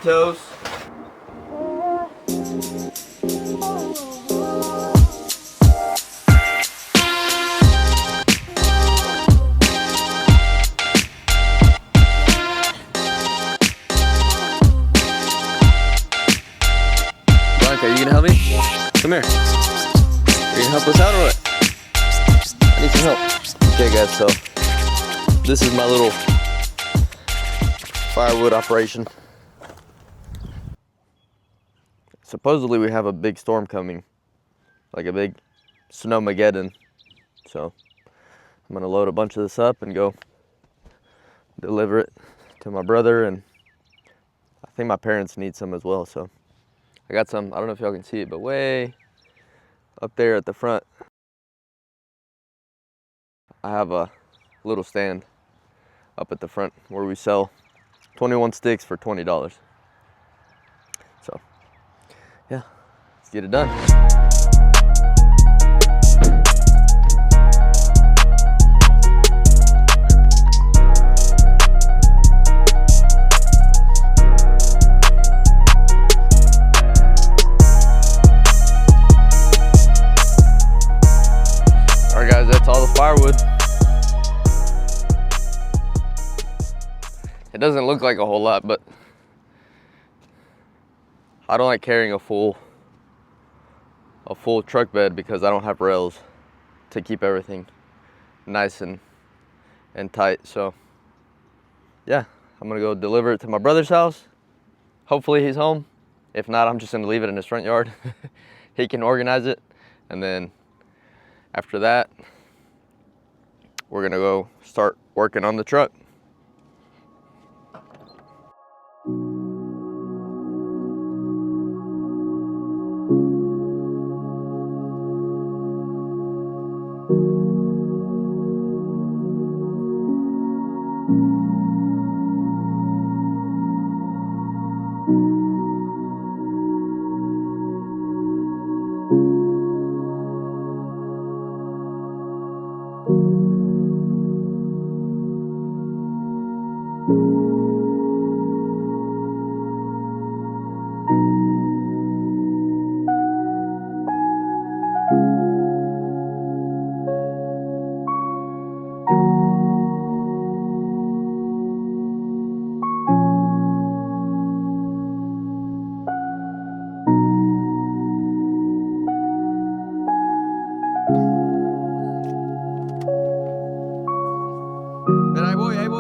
toes. Blanca, you gonna help me? Come here. Are you gonna help us out or what? I need some help. Okay guys, so this is my little firewood operation. Supposedly we have a big storm coming, like a big snowmageddon. So I'm gonna load a bunch of this up and go deliver it to my brother, and I think my parents need some as well. So I got some, I don't know if y'all can see it, but way up there at the front, I have a little stand up at the front where we sell 21 sticks for $20. So yeah, let's get it done. All right guys, that's all the firewood. It doesn't look like a whole lot, but I don't like carrying a full truck bed because I don't have rails to keep everything nice and tight. So yeah, I'm gonna go deliver it to my brother's house. Hopefully he's home. If not, I'm just gonna leave it in his front yard. He can organize it, and then after that, we're gonna go start working on the truck.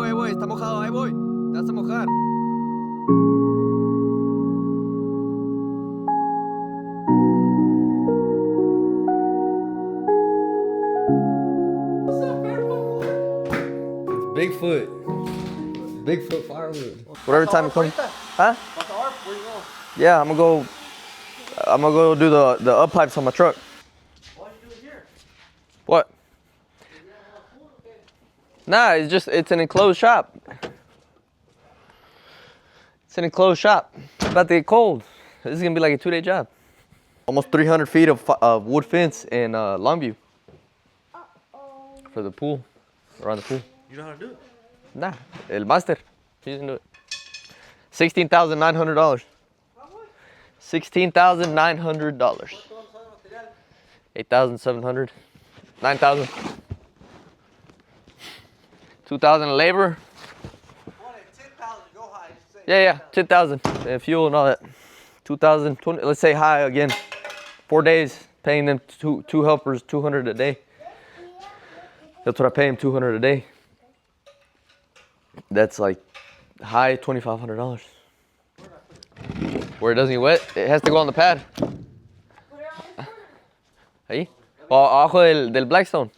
Ahí voy, está mojado, ahí voy, te vas a mojar. Bigfoot. Bigfoot firewood. Whatever time it comes. Huh? Where you going? Yeah, I'm gonna go do the up pipes on my truck. Why'd you do it here? What? Nah, it's an enclosed shop. It's an enclosed shop. It's about to get cold. This is gonna be like a 2-day job. Almost 300 feet of wood fence in Longview. For the pool, around the pool. You know how to do it? Nah, el master. He doesn't do it. $16,900. $16,900. 8,700. 9,000. 2,000 labor. 10,000 go high. Yeah, 10,000. And fuel and all that. 2,000. Let's say high again. 4 days, paying them two helpers, 200 a day. That's what I pay him, 200 a day. That's like high $2,500. Where it doesn't get wet, it has to go on the pad. Ahí. Abajo del Blackstone.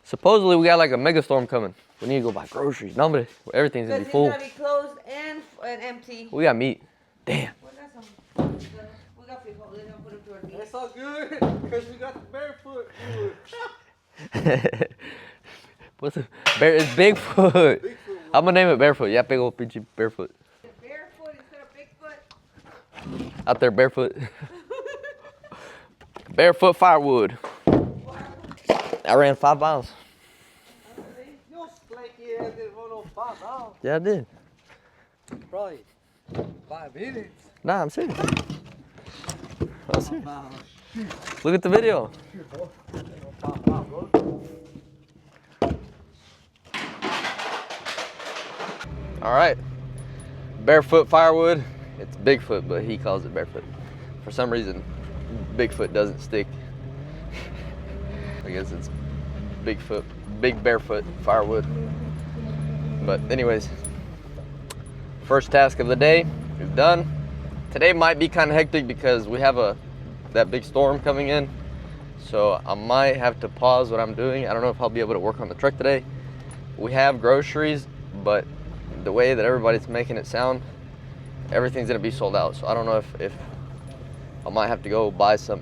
Supposedly we got like a mega storm coming. We need to go buy groceries. No, but everything's gonna be full. It's gonna be closed and empty. We got meat. Damn. We got some. We got people. They're gonna put them to our meat. It's all good because we got the barefoot food. What's it? It's Bigfoot. I'm gonna name it Barefoot. Yeah, big old pinche Barefoot. Barefoot instead of Bigfoot. Out there barefoot. Barefoot firewood. I ran 5 miles. You're slanky ass didn't run on 5 miles. Yeah, I did. Probably 5 minutes. Nah, I'm serious. I'm serious. Nah, Look at the video. shit, bro. Ain't gonna pop out, bro. All right. Barefoot firewood. It's Bigfoot, but he calls it barefoot. For some reason, Bigfoot doesn't stick. I guess it's Bigfoot, big barefoot firewood. But anyways, first task of the day is done. Today might be kind of hectic because we have that big storm coming in. So I might have to pause what I'm doing. I don't know if I'll be able to work on the truck today. We have groceries, but the way that everybody's making it sound, everything's gonna be sold out. So I don't know if I might have to go buy some,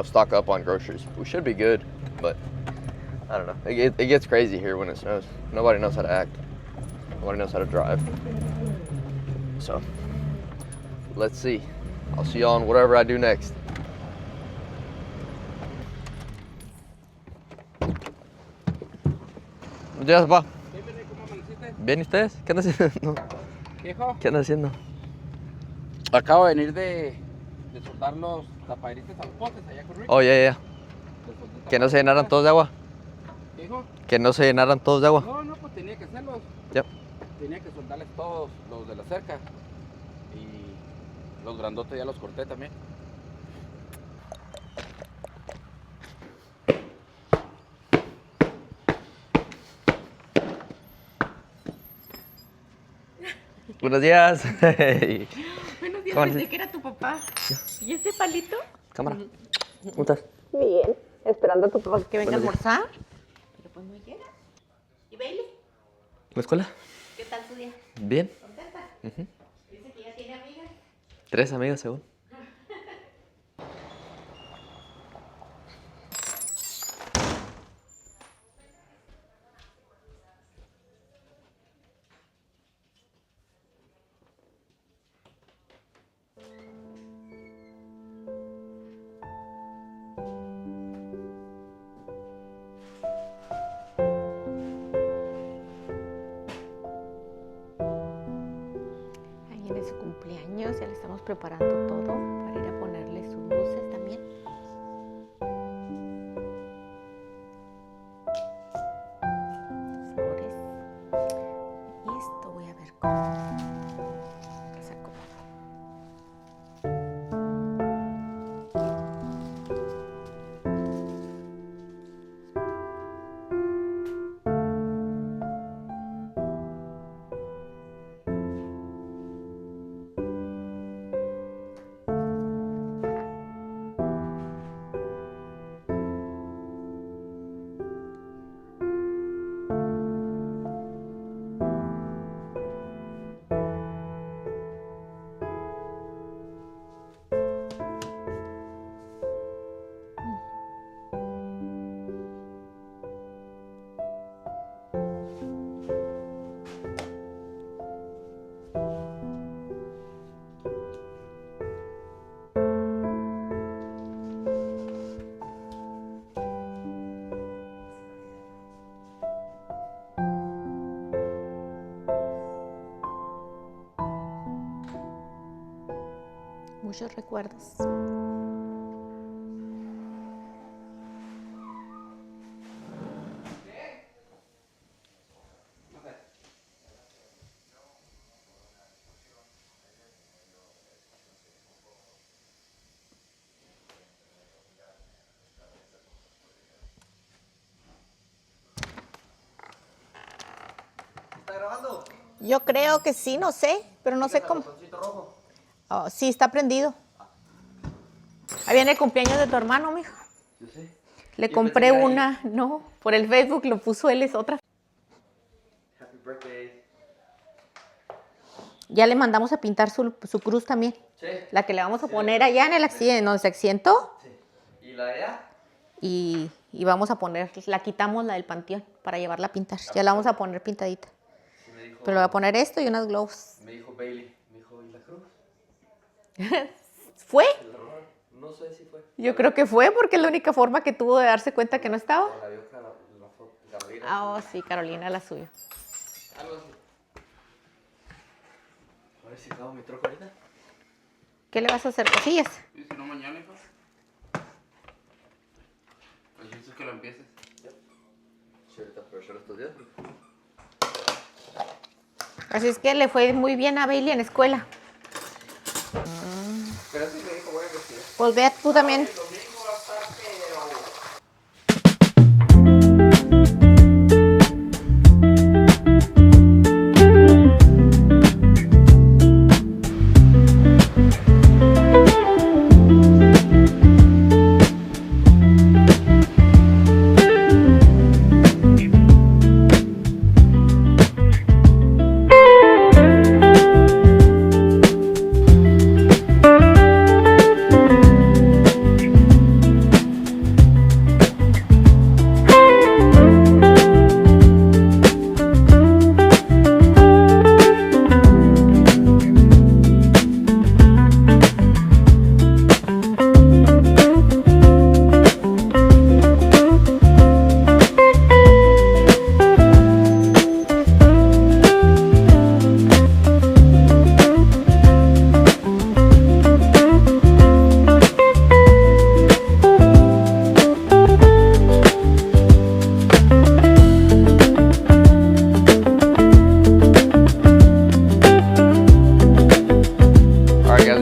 stock up on groceries. We should be good, but I don't know. It gets crazy here when it snows. Nobody knows how to act. Nobody knows how to drive. So let's see. I'll see y'all on whatever I do next. Buenos días, papá. ¿Bien y ustedes? ¿Qué andan haciendo? Viejo, ¿Qué andan haciendo? acabo de venir de soltar los tapaderitos a los postes allá con Rick. Oh, ya. Que no se llenaran todos de agua. Viejo, Que no se llenaran todos de agua. no, pues tenía que hacerlos. Yep. Tenía que soltarles todos los de la cerca. Y los grandotes ya los corté también. Buenos días. Buenos días, ¿Cómo pensé estás? que era tu papá. ¿Y ese palito? Cámara. ¿Cómo estás? Bien. Esperando a tu papá que venga a almorzar. Pero pues no llega. ¿Y Bailey? ¿La escuela? ¿Qué tal su día? Bien. ¿Contenta? Ujú. Dice que ya tiene amigas. 3 amigas según. Ahí viene su cumpleaños, ya le estamos preparando todo para ir a ponerle sus luces también. Flores. Y esto voy a ver cómo se acomoda. Muchos recuerdos. ¿Está grabando? Yo creo que sí, no sé, pero no sé cómo. Botoncito rojo. Oh, sí, está prendido. Ahí viene el cumpleaños de tu hermano, mijo. Yo sé. Le Yo compré pensé que una, no, por el Facebook lo puso él, es otra. Happy birthday. Ya le mandamos a pintar su cruz también. Sí. La que le vamos a poner allá en el accidente, donde se accidentó. Sí. ¿Y la de allá? Y vamos a poner, la quitamos la del panteón para llevarla a pintar. Ya la vamos a poner pintadita. Sí, me dijo, Pero le voy a poner esto y unas gloves. me dijo Bailey. Me dijo, ¿y la cruz? ¿Fue? ¿La robaron? No sé si fue. Yo creo que fue porque es la única forma que tuvo de darse cuenta que no estaba. O la vio la foto. Gabriela. Ah, oh, sí, Carolina, la suya. Algo así. ver si acabo mi troca ahorita. ¿Qué le vas a hacer? ¿Cosillas? Y si no, mañana, hijo. Pues dices que lo empieces. Sí, ahorita aprovechar estos días. Así es que le fue muy bien a Bailey en escuela. Pero sí me dijo, voy a investigar. Pues vea tú también. El domingo va a estar, pero...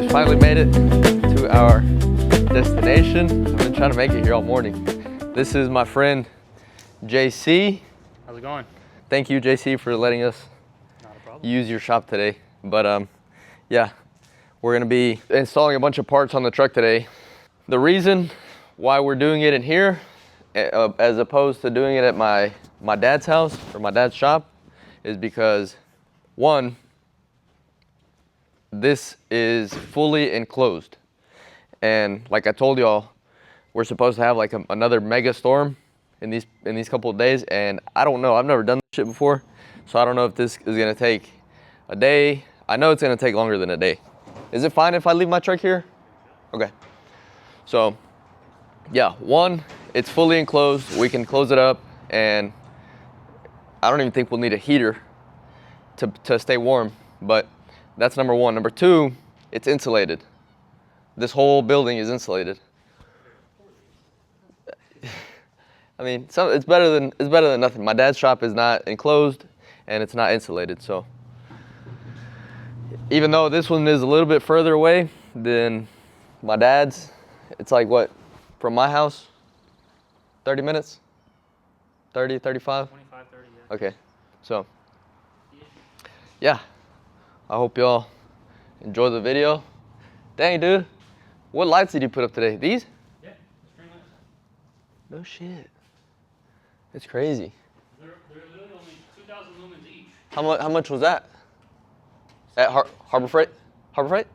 Finally made it to our destination. I've been trying to make it here all morning. This is my friend JC. How's it going? Thank you, JC, for letting us Not a problem. use your shop today. But yeah, we're gonna be installing a bunch of parts on the truck today. The reason why we're doing it in here, as opposed to doing it at my dad's house or my dad's shop, is because one, this is fully enclosed, and like I told y'all, we're supposed to have like another mega storm in these couple of days, and I don't know, I've never done this shit before, so I don't know if this is gonna take a day. I know it's gonna take longer than a day. Is it fine if I leave my truck here? Okay. So yeah, one, it's fully enclosed, we can close it up, and I don't even think we'll need a heater to stay warm, but that's number one. Number two, it's insulated. This whole building is insulated. I mean, it's better than nothing. My dad's shop is not enclosed and it's not insulated, so even though this one is a little bit further away than my dad's, it's like what, from my house, 30 minutes? 30, 35? 25, 30, yeah. Okay, so yeah, I hope y'all enjoy the video. Dang, dude, what lights did you put up today? These? Yeah, string lights. No shit. It's crazy. They're literally only 2,000 lumens each. How much was that? At Harbor Freight? Harbor Freight?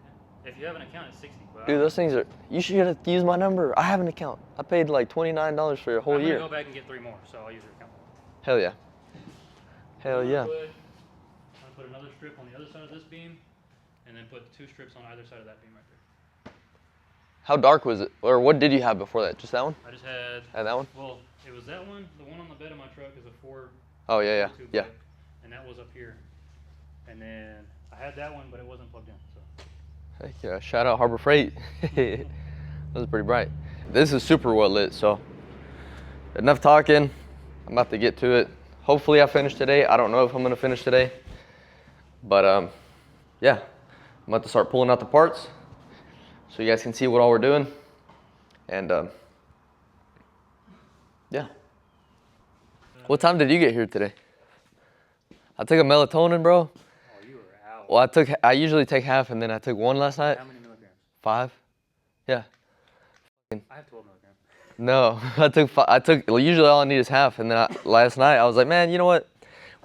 If you have an account, it's 60. But Dude, those things are. You should have used my number. I have an account. I paid like $29 for a whole I'm year. gonna go back and get 3 more, so I'll use your account. Hell yeah. Hell yeah. I'm gonna put another strip on the other side of this beam, and then put 2 strips on either side of that beam right there. How dark was it? Or what did you have before that? Just that one? I just had. Had that one? Well, it was that one. The one on the bed of my truck is a 4. Oh yeah, yeah, 2 yeah. bed, and that was up here. And then I had that one, but it wasn't plugged in. So. Heck yeah, shout out Harbor Freight. That was pretty bright. This is super well lit, so enough talking. I'm about to get to it. Hopefully I finish today. I don't know if I'm gonna finish today, but yeah, I'm about to start pulling out the parts so you guys can see what all we're doing. And yeah. What time did you get here today? I took a melatonin, bro. Oh, you were out. Well, I usually take half, and then I took one last night. How many milligrams? 5. Yeah. I have 12 milligrams. No, well, usually all I need is half, and then last night I was like, man, you know what?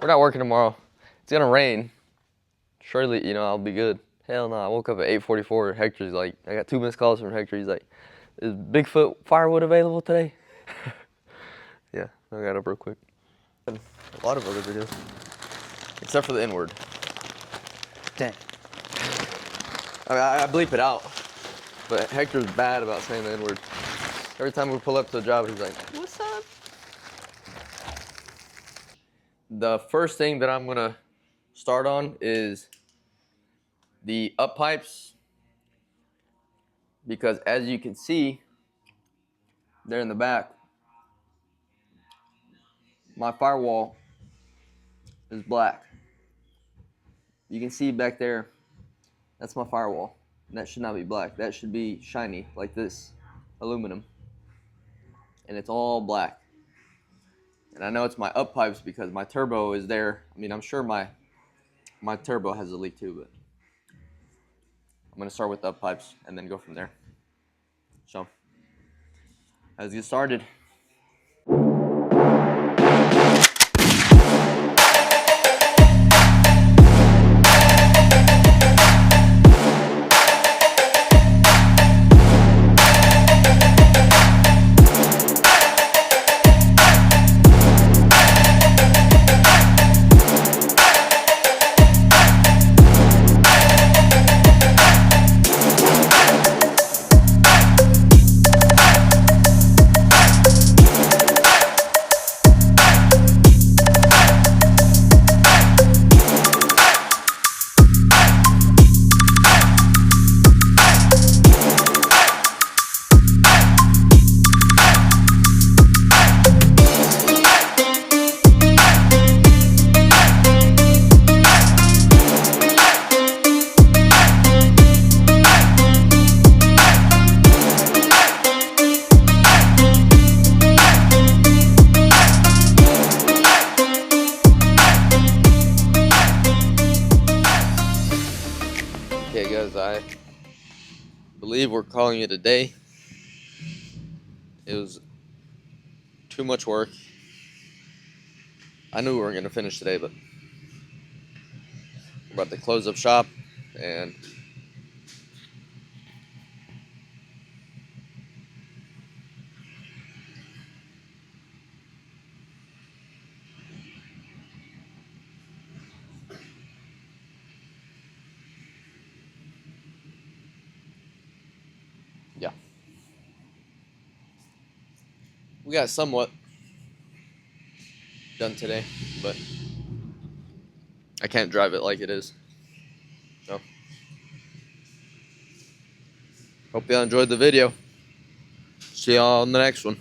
We're not working tomorrow. It's gonna rain. Surely, I'll be good. Hell no, I woke up at 8:44. Hector's like, I got 2 missed calls from Hector. He's like, is Bigfoot Firewood available today? Yeah, I got up real quick. A lot of other videos, except for the N-word. Dang. I mean, I bleep it out, but Hector's bad about saying the N-word. Every time we pull up to a job, he's like, what's up? The first thing that I'm gonna start on is the up pipes, because as you can see there in the back, my firewall is black. You can see back there, that's my firewall. And that should not be black. That should be shiny like this, aluminum. And it's all black. And I know it's my up pipes because my turbo is there. I mean, I'm sure my turbo has a leak too, but I'm gonna start with the up pipes and then go from there. So, let's get started. Okay guys, I believe we're calling it a day. It was too much work. I knew we weren't going to finish today, but we're about to close up shop and yeah. We got somewhat done today, but I can't drive it like it is. So, hope y'all enjoyed the video. See y'all on the next one.